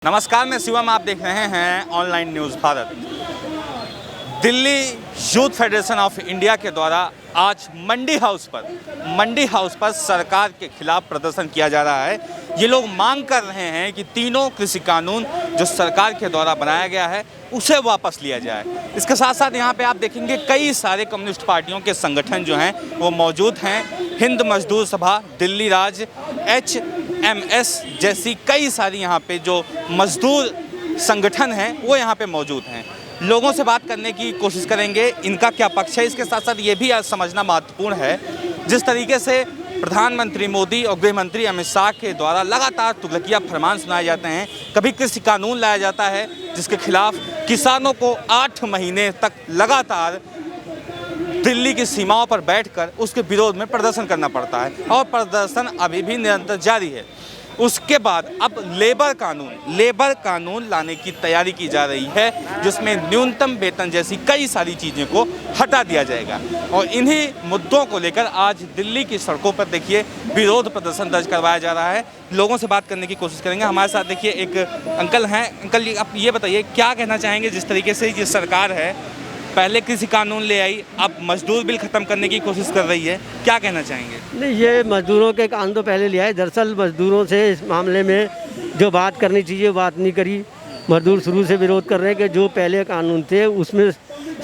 नमस्कार, मैं शिवम। आप देख रहे हैं online news Bharat. Delhi youth federation of India के द्वारा आज मंडी हाउस पर सरकार के खिलाफ प्रदर्शन किया जा रहा है। ये लोग मांग कर रहे हैं कि तीनों कृषि कानून जो सरकार के द्वारा बनाया गया है उसे वापस लिया जाए। इसके साथ साथ यहाँ पे आप देखेंगे कई सारे कम्युनिस्ट पार्टियों के संगठन जो हैं वो मौजूद हैं। हिंद मजदूर सभा, दिल्ली राज, HMS जैसी कई सारी यहाँ पे जो मजदूर संगठन हैं वो यहाँ पे मौजूद हैं। लोगों से बात करने की कोशिश करेंगे, इनका क्या पक्ष है। इसके साथ साथ ये भी आज समझना महत्वपूर्ण है, जिस तरीके से प्रधानमंत्री मोदी और गृह मंत्री अमित शाह के द्वारा लगातार तुगलकिया फरमान सुनाए जाते हैं। कभी कृषि कानून लाया जाता है जिसके खिलाफ किसानों को 8 महीने तक लगातार दिल्ली की सीमाओं पर बैठकर उसके विरोध में प्रदर्शन करना पड़ता है और प्रदर्शन अभी भी निरंतर जारी है। उसके बाद अब लेबर कानून लाने की तैयारी की जा रही है, जिसमें न्यूनतम वेतन जैसी कई सारी चीज़ों को हटा दिया जाएगा। और इन्हीं मुद्दों को लेकर आज दिल्ली की सड़कों पर देखिए विरोध प्रदर्शन दर्ज करवाया जा रहा है। लोगों से बात करने की कोशिश करेंगे। हमारे साथ देखिए एक अंकल हैं। अंकल, आप ये बताइए क्या कहना चाहेंगे, जिस तरीके से ये सरकार है पहले कृषि कानून ले आई, अब मजदूर बिल ख़त्म करने की कोशिश कर रही है, क्या कहना चाहेंगे? नहीं, ये मजदूरों के कानून तो पहले लिया है। दरअसल मजदूरों से इस मामले में जो बात करनी चाहिए वो बात नहीं करी। मजदूर शुरू से विरोध कर रहे हैं कि जो पहले कानून थे उसमें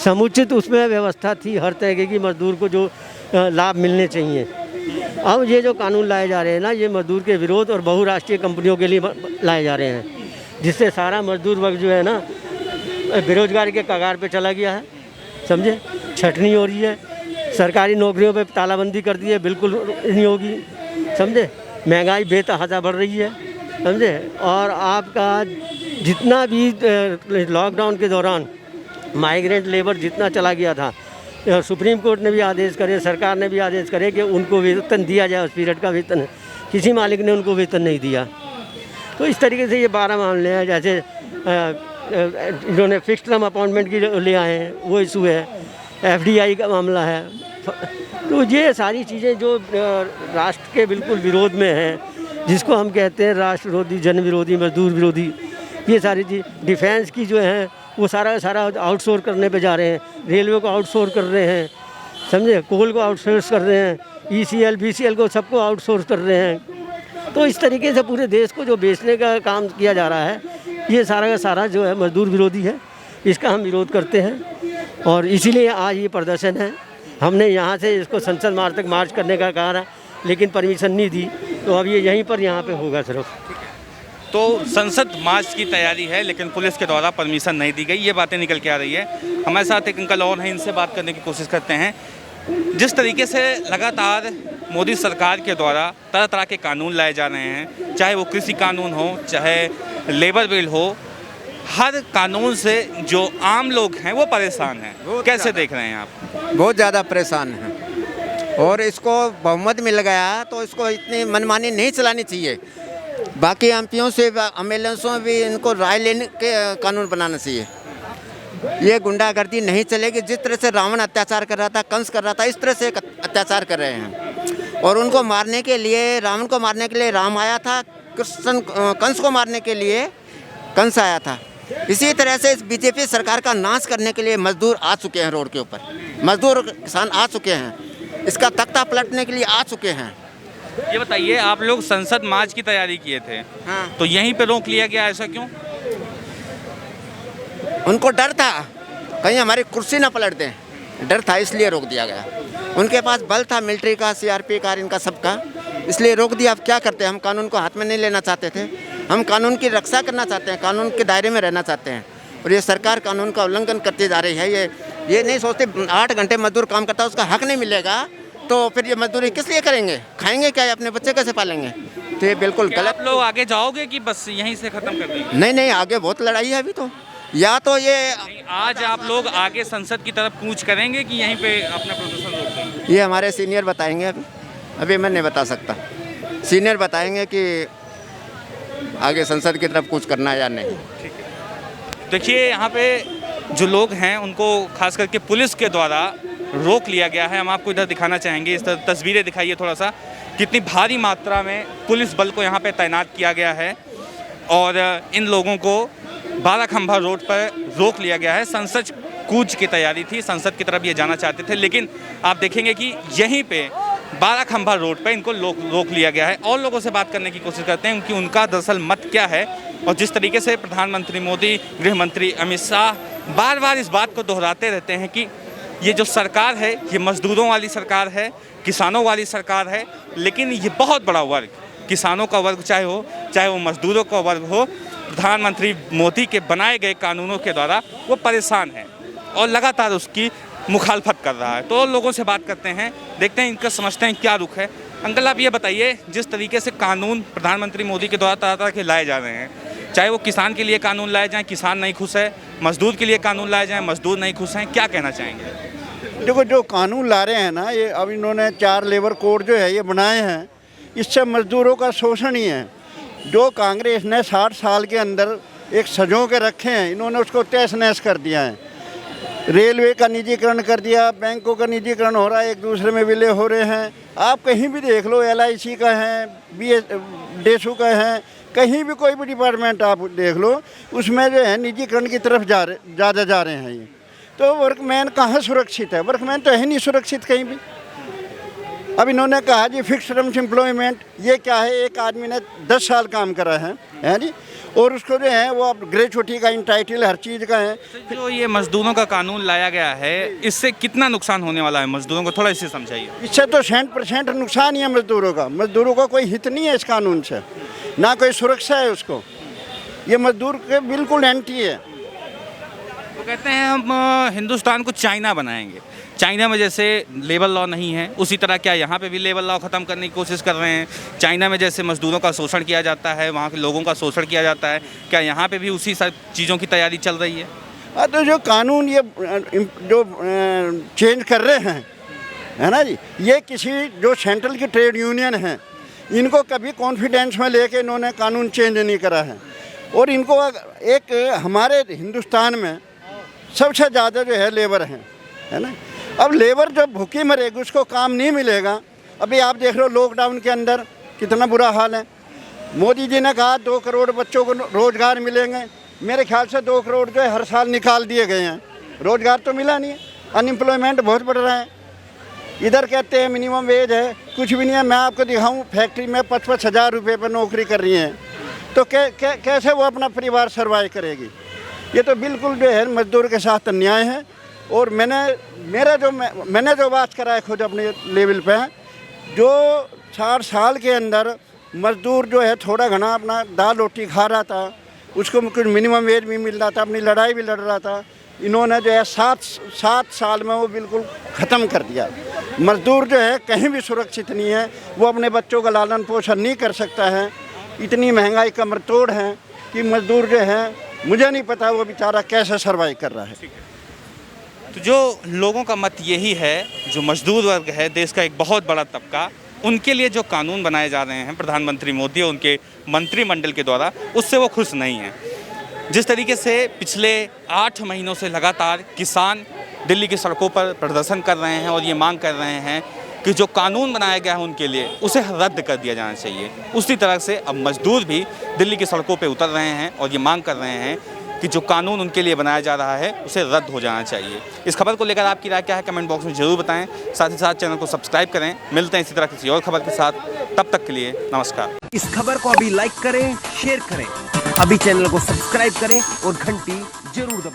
समुचित उसमें व्यवस्था थी हर तरह की मजदूर को जो लाभ मिलने चाहिए। अब ये जो कानून लाए जा रहे हैं ना, ये मजदूर के विरोध और बहुराष्ट्रीय कंपनियों के लिए लाए जा रहे हैं, जिससे सारा मजदूर वर्ग जो है ना बेरोजगारी के कगार पे चला गया है। समझे, छटनी हो रही है, सरकारी नौकरियों पे तालाबंदी कर दी है, बिल्कुल नहीं होगी। समझे, महंगाई बेतहाशा बढ़ रही है। समझे, और आपका जितना भी लॉकडाउन के दौरान माइग्रेंट लेबर जितना चला गया था, सुप्रीम कोर्ट ने भी आदेश करे, सरकार ने भी आदेश करे कि उनको वेतन दिया जाए। उस पीरियड का वेतन किसी मालिक ने उनको वेतन नहीं दिया। तो इस तरीके से ये 12 मामले हैं। जैसे इन्होंने फिक्स टर्म अपॉइंटमेंट की ले आए हैं, वो इशू है। FDI का मामला है। तो ये सारी चीज़ें जो राष्ट्र के बिल्कुल विरोध में हैं, जिसको हम कहते हैं राष्ट्र विरोधी, जन विरोधी, मजदूर विरोधी, ये सारी चीज़। डिफेंस की जो है वो सारा आउटसोर्स करने पे जा रहे हैं। रेलवे को आउटसोर्स कर रहे हैं। समझे, कोल को आउटसोर्स कर रहे हैं, ECL, BCL को सबको आउटसोर्स कर रहे हैं। तो इस तरीके से पूरे देश को जो बेचने का काम किया जा रहा है, ये सारा का सारा जो है मजदूर विरोधी है। इसका हम विरोध करते हैं और इसीलिए आज ये प्रदर्शन है। हमने यहाँ से इसको संसद मार्ग तक मार्च करने का कहा, लेकिन परमिशन नहीं दी, तो अब ये यहीं पर यहाँ पे होगा सिर्फ। तो संसद मार्च की तैयारी है, लेकिन पुलिस के द्वारा परमिशन नहीं दी गई, ये बातें निकल के आ रही है। हमारे साथ एक अंकल और हैं, इनसे बात करने की कोशिश करते हैं। जिस तरीके से लगातार मोदी सरकार के द्वारा तरह तरह के कानून लाए जा रहे हैं, चाहे वो कृषि कानून हो, चाहे लेबर बिल हो, हर कानून से जो आम लोग हैं वो परेशान हैं। कैसे देख रहे हैं आप? बहुत ज़्यादा परेशान हैं और इसको बहुमत मिल गया तो इसको इतनी मनमानी नहीं चलानी चाहिए। बाकी MPओं से, MLA से भी इनको राय लेने के कानून बनाना चाहिए। ये गुंडागर्दी नहीं चलेगी। जिस तरह से रावण अत्याचार कर रहा था, कंस कर रहा था, इस तरह से अत्याचार कर रहे हैं। और उनको मारने के लिए, रावण को मारने के लिए राम आया था, कंस को मारने के लिए कंस आया था। इसी तरह से इस BJP सरकार का नाश करने के लिए मजदूर आ चुके हैं रोड के ऊपर। मजदूर किसान आ चुके हैं, इसका तख्ता पलटने के लिए आ चुके हैं। ये बताइए, आप लोग संसद मार्च की तैयारी किए थे, हाँ, तो यहीं पे रोक लिया गया, ऐसा क्यों? उनको डर था कहीं हमारी कुर्सी ना पलट दें, डर था, इसलिए रोक दिया गया। उनके पास बल था, मिलिट्री का, CRP का, इनका सबका, इसलिए रोक दिया। अब क्या करते हैं, हम कानून को हाथ में नहीं लेना चाहते थे। हम कानून की रक्षा करना चाहते हैं, कानून के दायरे में रहना चाहते हैं। और ये सरकार कानून का उल्लंघन करती जा रही है। ये नहीं सोचते 8 घंटे मजदूर काम करता है, उसका हक नहीं मिलेगा, तो फिर ये मजदूरी किस लिए करेंगे? खाएंगे क्या, अपने बच्चे कैसे पालेंगे? तो ये बिल्कुल गलत। आप लोग आगे जाओगे कि बस यहीं से ख़त्म कर देंगे? नहीं, आगे बहुत लड़ाई है अभी तो। या तो ये आज आप लोग आगे संसद की तरफ कूच करेंगे कि यहीं पे अपना प्रदर्शन रोक देंगे? ये हमारे सीनियर बताएंगे। अभी मैं नहीं बता सकता। सीनियर बताएंगे कि आगे संसद की तरफ कूच करना है या नहीं। ठीक है। देखिए, यहाँ पे जो लोग हैं उनको खास करके पुलिस के द्वारा रोक लिया गया है। हम आपको इधर दिखाना चाहेंगे, इस तस्वीरें दिखाइए थोड़ा सा, कितनी भारी मात्रा में पुलिस बल को यहाँ पे तैनात किया गया है। और इन लोगों को बाराखंभा रोड पर रोक लिया गया है। संसद कूच की तैयारी थी, संसद की तरफ ये जाना चाहते थे, लेकिन आप देखेंगे कि यहीं पे बाराखंभा रोड पर इनको रोक लिया गया है। और लोगों से बात करने की कोशिश करते हैं कि उनका दरअसल मत क्या है। और जिस तरीके से प्रधानमंत्री मोदी, गृह मंत्री अमित शाह बार बार इस बात को दोहराते रहते हैं कि ये जो सरकार है ये मजदूरों वाली सरकार है, किसानों वाली सरकार है, लेकिन ये बहुत बड़ा वर्ग, किसानों का वर्ग चाहे वो मजदूरों का वर्ग हो, प्रधानमंत्री मोदी के बनाए गए कानूनों के द्वारा वो परेशान है और लगातार उसकी मुखालफत कर रहा है। तो लोगों से बात करते हैं, देखते हैं इनका समझते हैं क्या रुख है। अंकल आप ये बताइए, जिस तरीके से कानून प्रधानमंत्री मोदी के द्वारा तरह तरह के लाए जा रहे हैं, चाहे वो किसान के लिए कानून लाए जाएं, किसान नहीं खुश है, मजदूर के लिए कानून लाए जाएं, मजदूर नहीं खुश हैं, क्या कहना चाहेंगे? देखो जो कानून ला रहे हैं ना, ये अब इन्होंने 4 लेबर कोड जो है ये बनाए हैं, इससे मजदूरों का शोषण ही है। जो कांग्रेस ने 60 साल के अंदर एक सजो के रखे हैं, इन्होंने उसको तहस नहस कर दिया है। रेलवे का निजीकरण कर दिया, बैंकों का निजीकरण हो रहा है, एक दूसरे में विलय हो रहे हैं। आप कहीं भी देख लो, LIC का है, DSU का है, कहीं भी कोई भी डिपार्टमेंट आप देख लो, उसमें जो है निजीकरण की तरफ ज़्यादा जा रहे हैं ये। तो वर्कमैन कहाँ सुरक्षित है? वर्कमैन तो है नहीं सुरक्षित कहीं भी। अब इन्होंने कहा जी फिक्स टर्म्स एम्प्लॉयमेंट, ये क्या है? एक आदमी ने 10 साल काम करा है जी, और उसको जो है वो अब ग्रेचुटी का इंटाइटल हर चीज़ का है। जो ये मजदूरों का कानून लाया गया है, इससे कितना नुकसान होने वाला है मजदूरों को, थोड़ा इसे समझाइए। इससे तो 100% नुकसान ही है मजदूरों का। मजदूरों का कोई हित नहीं है इस कानून से, ना कोई सुरक्षा है उसको। ये मजदूर के बिल्कुल एंटी है। वो कहते हैं हम हिंदुस्तान को चाइना बनाएंगे। चाइना में जैसे लेबर लॉ नहीं है, उसी तरह क्या यहाँ पे भी लेबर लॉ ख़त्म करने की कोशिश कर रहे हैं? चाइना में जैसे मजदूरों का शोषण किया जाता है, वहाँ के लोगों का शोषण किया जाता है, क्या यहाँ पे भी उसी सब चीज़ों की तैयारी चल रही है? हाँ, तो जो कानून ये जो चेंज कर रहे हैं, है ना जी, ये किसी जो सेंट्रल की ट्रेड यूनियन है, इनको कभी कॉन्फिडेंस में लेके इन्होंने कानून चेंज नहीं करा है। और इनको एक हमारे हिंदुस्तान में सबसे ज़्यादा जो है लेबर है ना। अब लेबर जब भूखी मरेगी, उसको काम नहीं मिलेगा। अभी आप देख रहे हो लॉकडाउन के अंदर कितना बुरा हाल है। मोदी जी ने कहा 2 करोड़ बच्चों को रोज़गार मिलेंगे। मेरे ख्याल से 2 करोड़ जो है हर साल निकाल दिए गए हैं, रोज़गार तो मिला नहीं है। अनएम्प्लॉयमेंट बहुत बढ़ रहा है। इधर कहते हैं मिनिमम वेज है, कुछ भी नहीं है। मैं आपको दिखाऊं, फैक्ट्री में 55 हज़ार रुपये पर नौकरी कर रही हैं, तो कैसे वो अपना परिवार सर्वाइव करेगी? ये तो बिल्कुल जो है मजदूर के साथ अन्याय है। और मैंने जो बात करा है खुद अपने लेवल पे, जो 4 साल के अंदर मजदूर जो है थोड़ा घना अपना दाल रोटी खा रहा था, उसको कुछ मिनिमम वेज भी मिल रहा था, अपनी लड़ाई भी लड़ रहा था, इन्होंने जो है 7 साल में वो बिल्कुल ख़त्म कर दिया। मजदूर जो है कहीं भी सुरक्षित नहीं है, वो अपने बच्चों का लालन पोषण नहीं कर सकता है। इतनी महंगाई कमर तोड़ है कि मजदूर जो है, मुझे नहीं पता वो बेचारा कैसे सर्वाइव कर रहा है। तो जो लोगों का मत यही है, जो मजदूर वर्ग है, देश का एक बहुत बड़ा तबका, उनके लिए जो कानून बनाए जा रहे हैं प्रधानमंत्री मोदी और उनके मंत्रिमंडल के द्वारा, उससे वो खुश नहीं हैं। जिस तरीके से पिछले 8 महीनों से लगातार किसान दिल्ली की सड़कों पर प्रदर्शन कर रहे हैं और ये मांग कर रहे हैं कि जो कानून बनाया गया है उनके लिए, उसे रद्द कर दिया जाना चाहिए। उसी तरह से अब मजदूर भी दिल्ली की सड़कों पर उतर रहे हैं और ये मांग कर रहे हैं कि जो कानून उनके लिए बनाया जा रहा है उसे रद्द हो जाना चाहिए। इस खबर को लेकर आपकी राय क्या है, कमेंट बॉक्स में ज़रूर बताएं। साथ ही साथ चैनल को सब्सक्राइब करें। मिलते हैं इसी तरह किसी और खबर के साथ, तब तक के लिए नमस्कार। इस खबर को अभी लाइक करें, शेयर करें, अभी चैनल को सब्सक्राइब करें और घंटी जरूर दबाएं।